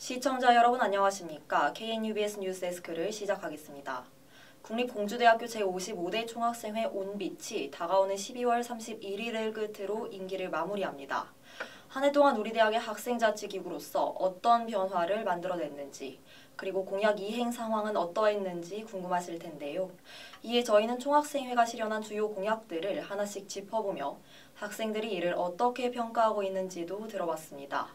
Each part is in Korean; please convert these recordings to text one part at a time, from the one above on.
시청자 여러분 안녕하십니까? KNUBS 뉴스데스크를 시작하겠습니다. 국립공주대학교 제55대 총학생회 온빛이 다가오는 12월 31일을 끝으로 임기를 마무리합니다. 한 해 동안 우리 대학의 학생자치기구로서 어떤 변화를 만들어냈는지, 그리고 공약 이행 상황은 어떠했는지 궁금하실 텐데요. 이에 저희는 총학생회가 실현한 주요 공약들을 하나씩 짚어보며 학생들이 이를 어떻게 평가하고 있는지도 들어봤습니다.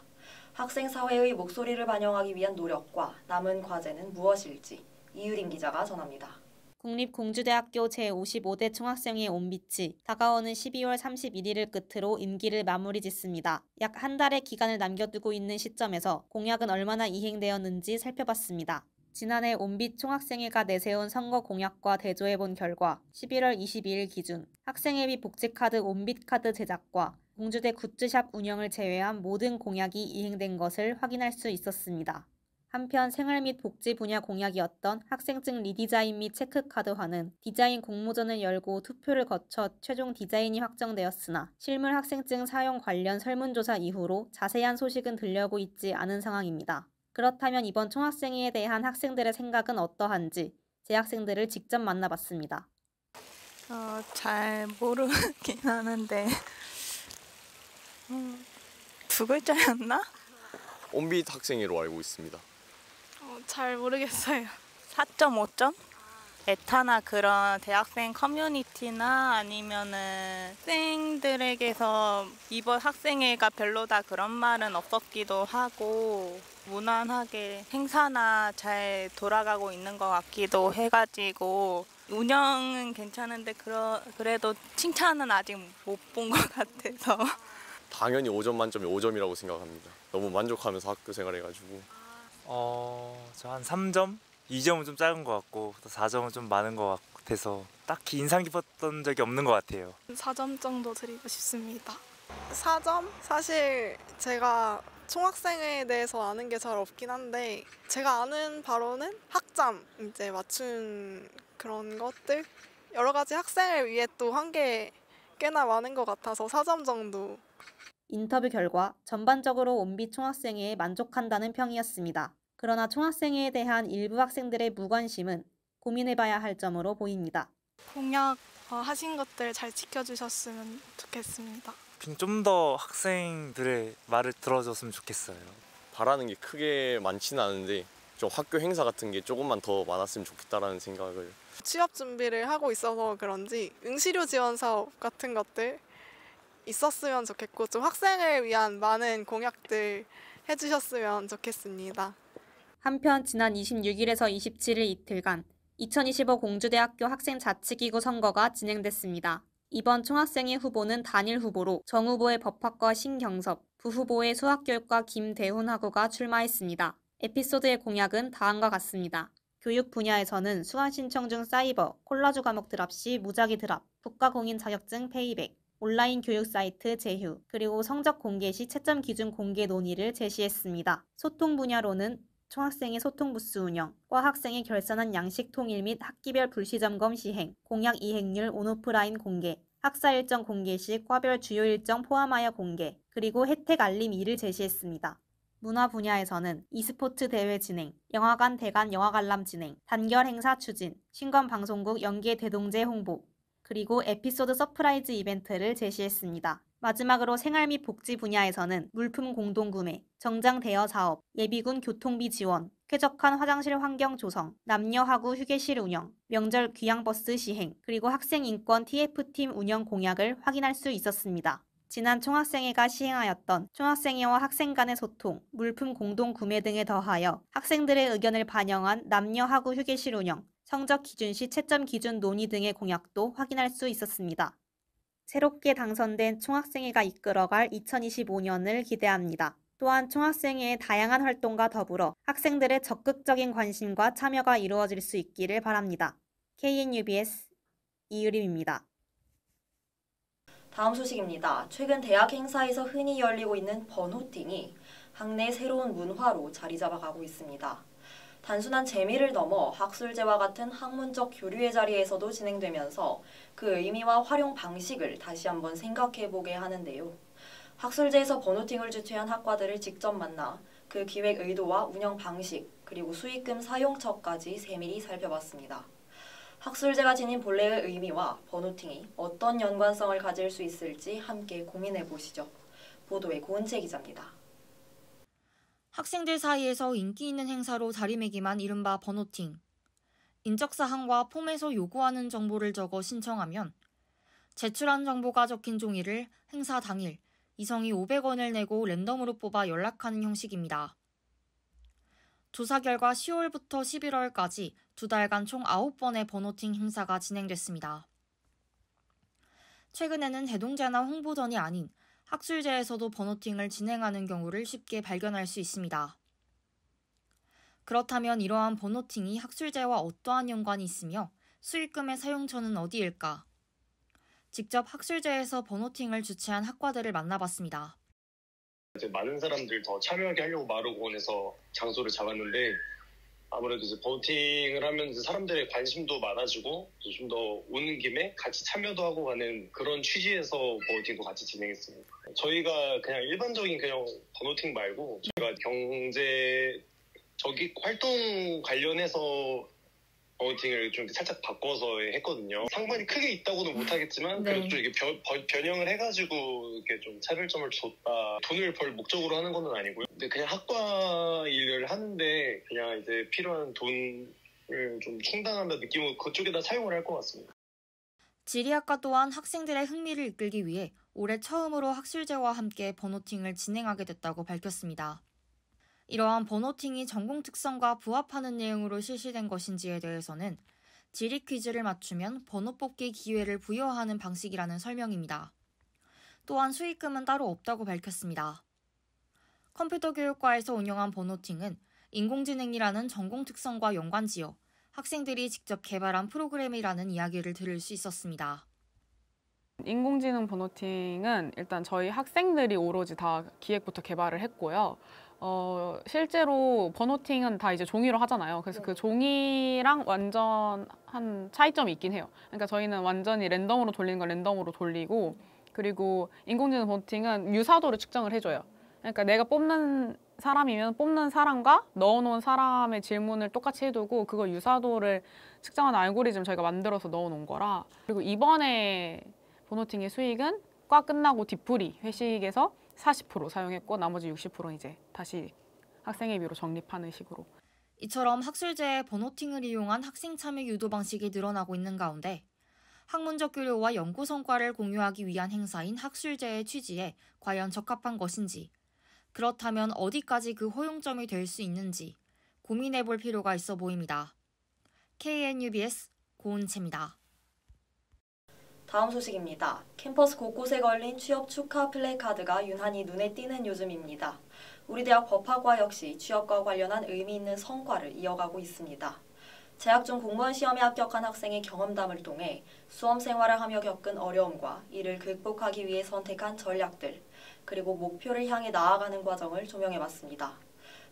학생 사회의 목소리를 반영하기 위한 노력과 남은 과제는 무엇일지 이유림 기자가 전합니다. 국립공주대학교 제55대 총학생회 온빛이 다가오는 12월 31일을 끝으로 임기를 마무리 짓습니다. 약 한 달의 기간을 남겨두고 있는 시점에서 공약은 얼마나 이행되었는지 살펴봤습니다. 지난해 온빛 총학생회가 내세운 선거 공약과 대조해본 결과 11월 22일 기준 학생회비 복지카드 온빛카드 제작과 공주대 굿즈샵 운영을 제외한 모든 공약이 이행된 것을 확인할 수 있었습니다. 한편 생활 및 복지 분야 공약이었던 학생증 리디자인 및 체크카드화는 디자인 공모전을 열고 투표를 거쳐 최종 디자인이 확정되었으나 실물 학생증 사용 관련 설문조사 이후로 자세한 소식은 들려오고 있지 않은 상황입니다. 그렇다면 이번 총학생회에 대한 학생들의 생각은 어떠한지 재학생들을 직접 만나봤습니다. 잘 모르긴 하는데 두 글자였나? 온빛 학생회로 알고 있습니다. 잘 모르겠어요. 4.5점? 에타나 그런 대학생 커뮤니티나 아니면은 학생들에게서 이번 학생회가 별로다 그런 말은 없었기도 하고 무난하게 행사나 잘 돌아가고 있는 것 같기도 해가지고 운영은 괜찮은데 그래도 칭찬은 아직 못 본 것 같아서 당연히 5점 만점에 5점이라고 생각합니다. 너무 만족하면서 학교 생활해가지고. 저 한 3점? 2점은 좀 작은 것 같고 4점은 좀 많은 것 같아서 딱히 인상 깊었던 적이 없는 것 같아요. 4점 정도 드리고 싶습니다. 4점? 사실 제가 총학생회에 대해서 아는 게 잘 없긴 한데 제가 아는 바로는 학점 이제 맞춘 그런 것들 여러 가지 학생을 위해 또 한 게 꽤나 많은 것 같아서 4점 정도. 인터뷰 결과 전반적으로 온빛 총학생회에 만족한다는 평이었습니다. 그러나 총학생회에 대한 일부 학생들의 무관심은 고민해봐야 할 점으로 보입니다. 공약 하신 것들 잘 지켜주셨으면 좋겠습니다. 좀 더 학생들의 말을 들어줬으면 좋겠어요. 바라는 게 크게 많지는 않은데 좀 학교 행사 같은 게 조금만 더 많았으면 좋겠다라는 생각을. 취업 준비를 하고 있어서 그런지 응시료 지원 사업 같은 것들 있었으면 좋겠고 좀 학생을 위한 많은 공약들 해주셨으면 좋겠습니다. 한편 지난 26일에서 27일 이틀간 2025 공주대학교 학생자치기구 선거가 진행됐습니다. 이번 총학생회 후보는 단일 후보로 정 후보의 법학과 신경섭, 부 후보의 수학교육과 김대훈 학우가 출마했습니다. 에피소드의 공약은 다음과 같습니다. 교육 분야에서는 수강 신청 중 사이버, 콜라주 과목 드랍 시 무작위 드랍, 국가공인 자격증 페이백, 온라인 교육 사이트 제휴, 그리고 성적 공개 시 채점 기준 공개 논의를 제시했습니다. 소통 분야로는 총학생회 소통 부스 운영, 과 학생의 결산한 양식 통일 및 학기별 불시 점검 시행, 공약 이행률 온오프라인 공개, 학사 일정 공개 시 과별 주요 일정 포함하여 공개, 그리고 혜택 알림 2를 제시했습니다. 문화 분야에서는 e스포츠 대회 진행, 영화관 대관 영화관람 진행, 단결 행사 추진, 신권방송국 연계 대동제 홍보, 그리고 에피소드 서프라이즈 이벤트를 제시했습니다. 마지막으로 생활 및 복지 분야에서는 물품 공동구매, 정장 대여 사업, 예비군 교통비 지원, 쾌적한 화장실 환경 조성, 남녀 하구 휴게실 운영, 명절 귀향버스 시행, 그리고 학생인권 TF팀 운영 공약을 확인할 수 있었습니다. 지난 총학생회가 시행하였던 총학생회와 학생 간의 소통, 물품 공동구매 등에 더하여 학생들의 의견을 반영한 남녀 하구 휴게실 운영, 성적 기준 시 채점 기준 논의 등의 공약도 확인할 수 있었습니다. 새롭게 당선된 총학생회가 이끌어갈 2025년을 기대합니다. 또한 총학생회의 다양한 활동과 더불어 학생들의 적극적인 관심과 참여가 이루어질 수 있기를 바랍니다. KNUBS 이유림입니다. 다음 소식입니다. 최근 대학 행사에서 흔히 열리고 있는 번호팅이 학내의 새로운 문화로 자리 잡아가고 있습니다. 단순한 재미를 넘어 학술제와 같은 학문적 교류의 자리에서도 진행되면서 그 의미와 활용 방식을 다시 한번 생각해보게 하는데요. 학술제에서 번호팅을 주최한 학과들을 직접 만나 그 기획 의도와 운영 방식, 그리고 수익금 사용처까지 세밀히 살펴봤습니다. 학술제가 지닌 본래의 의미와 버노팅이 어떤 연관성을 가질 수 있을지 함께 고민해 보시죠. 보도의 고은채 기자입니다. 학생들 사이에서 인기 있는 행사로 자리매김한 이른바 버노팅. 인적사항과 폼에서 요구하는 정보를 적어 신청하면 제출한 정보가 적힌 종이를 행사 당일 이성이 500원을 내고 랜덤으로 뽑아 연락하는 형식입니다. 조사 결과 10월부터 11월까지 2달간 총 9번의 버노팅 행사가 진행됐습니다. 최근에는 대동제나 홍보전이 아닌 학술제에서도 버노팅을 진행하는 경우를 쉽게 발견할 수 있습니다. 그렇다면 이러한 버노팅이 학술제와 어떠한 연관이 있으며 수익금의 사용처는 어디일까? 직접 학술제에서 버노팅을 주최한 학과들을 만나봤습니다. 이제 많은 사람들 더 참여하게 하려고 마루공원에서 장소를 잡았는데 아무래도 이제 버노팅을 하면 사람들의 관심도 많아지고 좀 더 오는 김에 같이 참여도 하고 가는 그런 취지에서 버노팅도 같이 진행했습니다. 저희가 그냥 일반적인 그냥 버노팅 말고 저희가 경제적인 활동 관련해서 버노팅을 좀 살짝 바꿔서 했거든요. 상관이 크게 있다고는 못하겠지만 그래도 좀 이렇게 변형을 해가지고 이렇게 좀 차별점을 줬다. 돈을 벌 목적으로 하는 건 아니고요. 근데 그냥 학과 일을 하는데 그냥 이제 필요한 돈을 좀 충당한다 느낌으로 그쪽에다 사용을 할 것 같습니다. 지리학과 또한 학생들의 흥미를 이끌기 위해 올해 처음으로 학술제와 함께 버노팅을 진행하게 됐다고 밝혔습니다. 이러한 버노팅이 전공 특성과 부합하는 내용으로 실시된 것인지에 대해서는 지리 퀴즈를 맞추면 번호 뽑기 기회를 부여하는 방식이라는 설명입니다. 또한 수익금은 따로 없다고 밝혔습니다. 컴퓨터 교육과에서 운영한 버노팅은 인공지능이라는 전공 특성과 연관지어 학생들이 직접 개발한 프로그램이라는 이야기를 들을 수 있었습니다. 인공지능 버노팅은 일단 저희 학생들이 오로지 다 기획부터 개발을 했고요. 실제로 버노팅은 다 이제 종이로 하잖아요. 그래서 그 종이랑 완전한 차이점이 있긴 해요. 그러니까 저희는 완전히 랜덤으로 돌리는 건 랜덤으로 돌리고, 그리고 인공지능 버노팅은 유사도를 측정을 해줘요. 그러니까 내가 뽑는 사람이면 뽑는 사람과 넣어놓은 사람의 질문을 똑같이 해두고 그걸 유사도를 측정하는 알고리즘 저희가 만들어서 넣어놓은 거라. 그리고 이번에 버노팅의 수익은 과 끝나고 뒤풀이 회식에서 40% 사용했고 나머지 60%는 이제 다시 학생회비로 적립하는 식으로. 이처럼 학술제의 버노팅을 이용한 학생 참여 유도 방식이 늘어나고 있는 가운데 학문적 교류와 연구 성과를 공유하기 위한 행사인 학술제의 취지에 과연 적합한 것인지, 그렇다면 어디까지 그 허용점이 될 수 있는지 고민해 볼 필요가 있어 보입니다. KNUBS 고은채입니다. 다음 소식입니다. 캠퍼스 곳곳에 걸린 취업 축하 플래카드가 유난히 눈에 띄는 요즘입니다. 우리 대학 법학과 역시 취업과 관련한 의미 있는 성과를 이어가고 있습니다. 재학 중 공무원 시험에 합격한 학생의 경험담을 통해 수험 생활을 하며 겪은 어려움과 이를 극복하기 위해 선택한 전략들, 그리고 목표를 향해 나아가는 과정을 조명해봤습니다.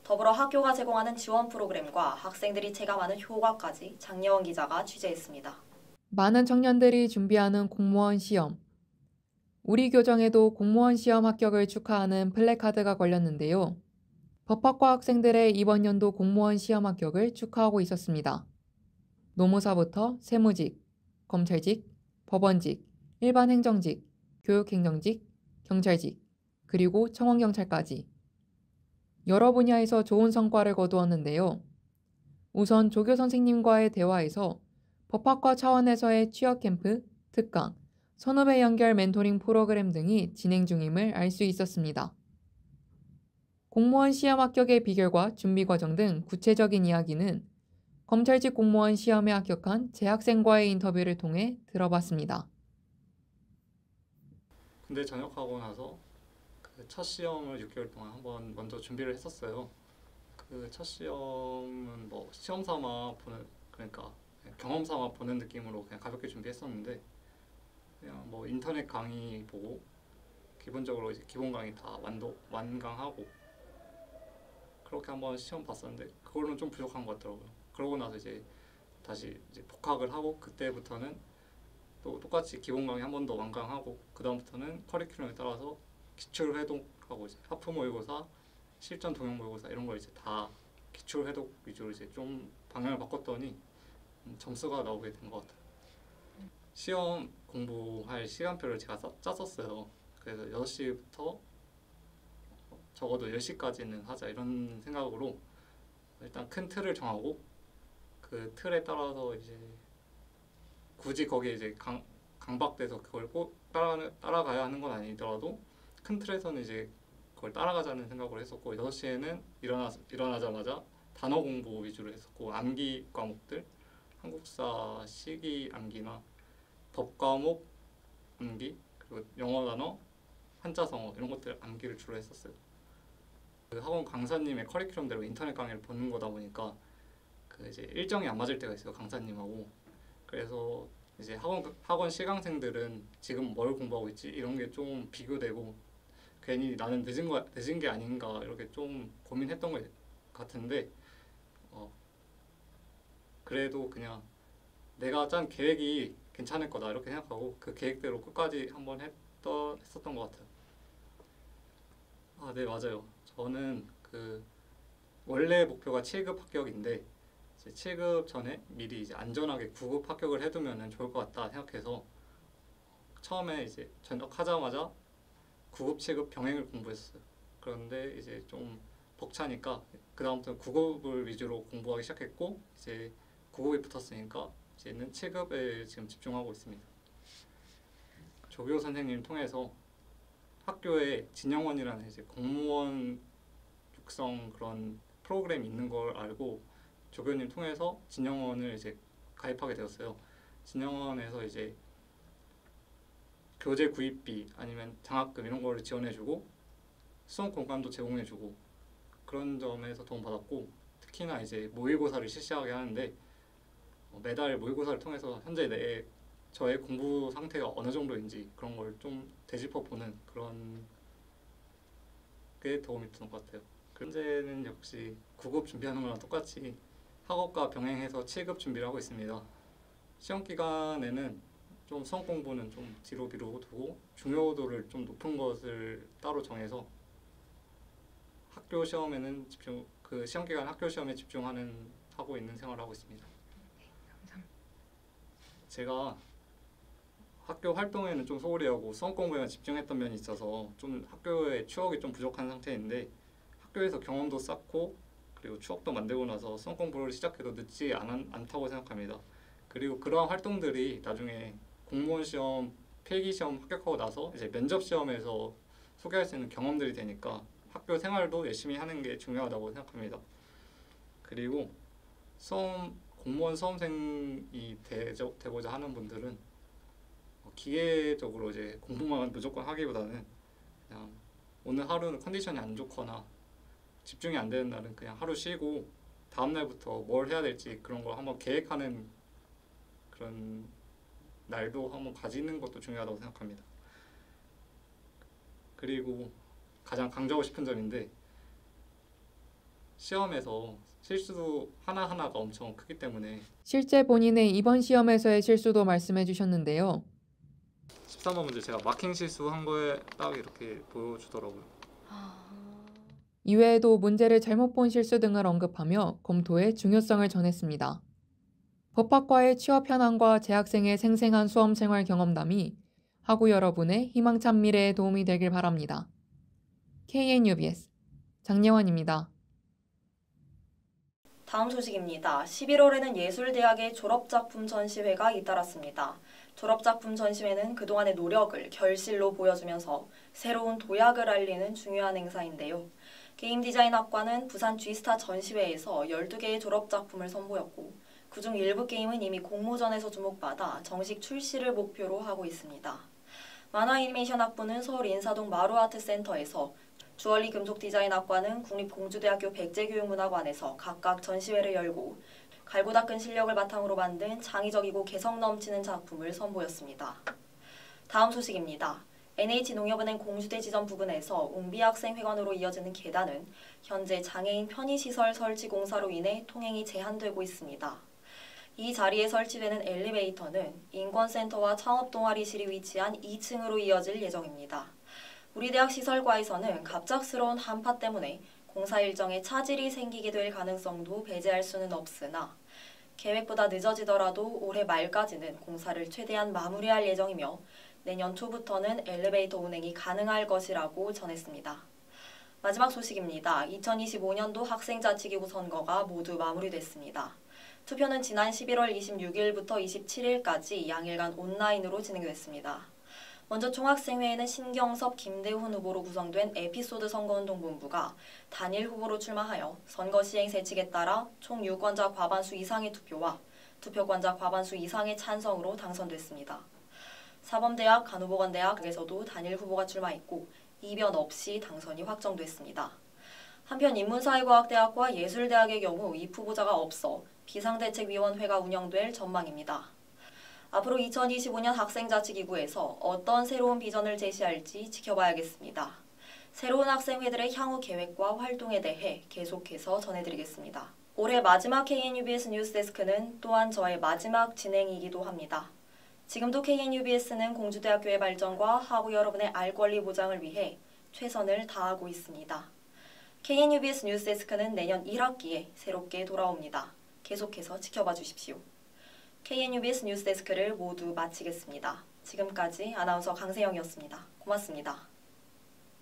더불어 학교가 제공하는 지원 프로그램과 학생들이 체감하는 효과까지 장예원 기자가 취재했습니다. 많은 청년들이 준비하는 공무원 시험. 우리 교정에도 공무원 시험 합격을 축하하는 플래카드가 걸렸는데요. 법학과 학생들의 이번 연도 공무원 시험 합격을 축하하고 있었습니다. 노무사부터 세무직, 검찰직, 법원직, 일반 행정직, 교육행정직, 경찰직, 그리고 청원경찰까지 여러 분야에서 좋은 성과를 거두었는데요. 우선 조교 선생님과의 대화에서 법학과 차원에서의 취업 캠프, 특강, 선후배 연결 멘토링 프로그램 등이 진행 중임을 알 수 있었습니다. 공무원 시험 합격의 비결과 준비 과정 등 구체적인 이야기는 검찰직 공무원 시험에 합격한 재학생과의 인터뷰를 통해 들어봤습니다. 군대 전역하고 나서 그 첫 시험을 6개월 동안 한번 먼저 준비를 했었어요. 그 첫 시험은 뭐 시험 삼아 보는, 그러니까 경험 삼아 보는 느낌으로 그냥 가볍게 준비했었는데, 그냥 뭐 인터넷 강의 보고 기본적으로 이제 기본 강의 다 완강하고 그렇게 한번 시험 봤었는데 그걸로는 좀 부족한 것 같더라고요. 그러고 나서 이제 다시 이제 복학을 하고 그때부터는 또 똑같이 기본 강의 한 번 더 완강하고 그 다음부터는 커리큘럼에 따라서 기출 회독하고 이제 하프 모의고사, 실전 동영 모의고사 이런 걸 이제 다 기출 회독 위주로 이제 좀 방향을 바꿨더니 점수가 나오게 된 것 같아요. 시험 공부할 시간표를 제가 짰었어요. 그래서 6시부터 적어도 10시까지는 하자 이런 생각으로 일단 큰 틀을 정하고 그 틀에 따라서 이제 굳이 거기에 이제 강박돼서 그걸 꼭 따라가야 하는 건 아니더라도 큰 틀에서는 이제 그걸 따라가자는 생각으로 했었고 6시에는 일어나자마자 단어 공부 위주로 했었고 암기 과목들 한국사 시기 암기나 법 과목 암기 그리고 영어 단어 한자 성어 이런 것들 암기를 주로 했었어요. 그 학원 강사님의 커리큘럼대로 인터넷 강의를 보는 거다 보니까 그 이제 일정이 안 맞을 때가 있어요 강사님하고. 그래서 이제 학원 시강생들은 지금 뭘 공부하고 있지 이런 게 좀 비교되고 괜히 나는 늦은 게 아닌가 이렇게 좀 고민했던 것 같은데 그래도 그냥 내가 짠 계획이 괜찮을 거다 이렇게 생각하고 그 계획대로 끝까지 한번 했었던 것 같아요. 아, 네 맞아요. 저는 그 원래 목표가 7급 합격인데 이제 7급 전에 미리 이제 안전하게 9급 합격을 해두면 좋을 것 같다 생각해서 처음에 이제 전역하자마자 9급, 7급 병행을 공부했어요. 그런데 이제 좀 벅차니까 그 다음부터 9급을 위주로 공부하기 시작했고 이제 9급이 붙었으니까 이제는 7급에 지금 집중하고 있습니다. 조교 선생님 통해서 학교에 진영원이라는 이제 공무원 육성 그런 프로그램이 있는 걸 알고 조교님 통해서 진영원을 이제 가입하게 되었어요. 진영원에서 이제 교재 구입비 아니면 장학금 이런 거를 지원해주고 수업 공간도 제공해주고 그런 점에서 도움받았고 특히나 이제 모의고사를 실시하게 하는데 매달 모의고사를 통해서 현재 저의 공부 상태가 어느 정도인지 그런 걸 좀 되짚어보는 그런 게 도움이 되는 것 같아요. 현재는 역시 9급 준비하는 거랑 똑같이 학업과 병행해서 7급 준비를 하고 있습니다. 시험 기간에는 좀 수험 공부는 좀 뒤로 미루고 중요도를 좀 높은 것을 따로 정해서 학교 시험에는 그 시험 기간 학교 시험에 하고 있는 생활을 하고 있습니다. 제가 학교 활동에는 좀 소홀히 하고 수험 공부에만 집중했던 면이 있어서 좀 학교의 추억이 좀 부족한 상태인데 학교에서 경험도 쌓고 그리고 추억도 만들고 나서 수험 공부를 시작해도 늦지 않다고 생각합니다. 그리고 그러한 활동들이 나중에 공무원 시험, 필기 시험 합격하고 나서 이제 면접 시험에서 소개할 수 있는 경험들이 되니까 학교 생활도 열심히 하는 게 중요하다고 생각합니다. 그리고 공무원 수험생이 되고자 하는 분들은 기계적으로 이제 공부만 무조건 하기보다는 그냥 오늘 하루는 컨디션이 안 좋거나 집중이 안 되는 날은 그냥 하루 쉬고 다음 날부터 뭘 해야 될지 그런 걸 한번 계획하는 그런 날도 한번 가지는 것도 중요하다고 생각합니다. 그리고 가장 강조하고 싶은 점인데 시험에서 실수도 하나하나가 엄청 크기 때문에 실제 본인의 이번 시험에서의 실수도 말씀해 주셨는데요. 13번 문제 제가 마킹 실수한 거에 딱 이렇게 보여주더라고요. 이외에도 문제를 잘못 본 실수 등을 언급하며 검토의 중요성을 전했습니다. 법학과의 취업 현황과 재학생의 생생한 수험 생활 경험담이 학우 여러분의 희망찬 미래에 도움이 되길 바랍니다. KNUBS 장예원입니다. 다음 소식입니다. 11월에는 예술대학의 졸업작품 전시회가 잇따랐습니다. 졸업작품 전시회는 그동안의 노력을 결실로 보여주면서 새로운 도약을 알리는 중요한 행사인데요. 게임 디자인학과는 부산 G스타 전시회에서 12개의 졸업작품을 선보였고 그중 일부 게임은 이미 공모전에서 주목받아 정식 출시를 목표로 하고 있습니다. 만화 애니메이션 학부는 서울 인사동 마루아트센터에서 주얼리 금속디자인학과는 국립공주대학교 백제교육문화관에서 각각 전시회를 열고 갈고 닦은 실력을 바탕으로 만든 창의적이고 개성 넘치는 작품을 선보였습니다. 다음 소식입니다. NH농협은행 공주대 지점 부근에서 웅비학생회관으로 이어지는 계단은 현재 장애인 편의시설 설치 공사로 인해 통행이 제한되고 있습니다. 이 자리에 설치되는 엘리베이터는 인권센터와 창업동아리실이 위치한 2층으로 이어질 예정입니다. 우리 대학 시설과에서는 갑작스러운 한파 때문에 공사 일정에 차질이 생기게 될 가능성도 배제할 수는 없으나 계획보다 늦어지더라도 올해 말까지는 공사를 최대한 마무리할 예정이며 내년 초부터는 엘리베이터 운행이 가능할 것이라고 전했습니다. 마지막 소식입니다. 2025년도 학생자치기구 선거가 모두 마무리됐습니다. 투표는 지난 11월 26일부터 27일까지 양일간 온라인으로 진행됐습니다. 먼저 총학생회에는 신경섭, 김대훈 후보로 구성된 에피소드 선거운동본부가 단일 후보로 출마하여 선거 시행 세칙에 따라 총 유권자 과반수 이상의 투표와 투표권자 과반수 이상의 찬성으로 당선됐습니다. 사범대학, 간호보건대학에서도 단일 후보가 출마했고 이변 없이 당선이 확정됐습니다. 한편 인문사회과학대학과 예술대학의 경우 입 후보자가 없어 비상대책위원회가 운영될 전망입니다. 앞으로 2025년 학생자치기구에서 어떤 새로운 비전을 제시할지 지켜봐야겠습니다. 새로운 학생회들의 향후 계획과 활동에 대해 계속해서 전해드리겠습니다. 올해 마지막 KNUBS 뉴스데스크는 또한 저의 마지막 진행이기도 합니다. 지금도 KNUBS는 공주대학교의 발전과 학우 여러분의 알 권리 보장을 위해 최선을 다하고 있습니다. KNUBS 뉴스데스크는 내년 1학기에 새롭게 돌아옵니다. 계속해서 지켜봐 주십시오. KNUBS 뉴스데스크를 모두 마치겠습니다. 지금까지 아나운서 강세영이었습니다. 고맙습니다.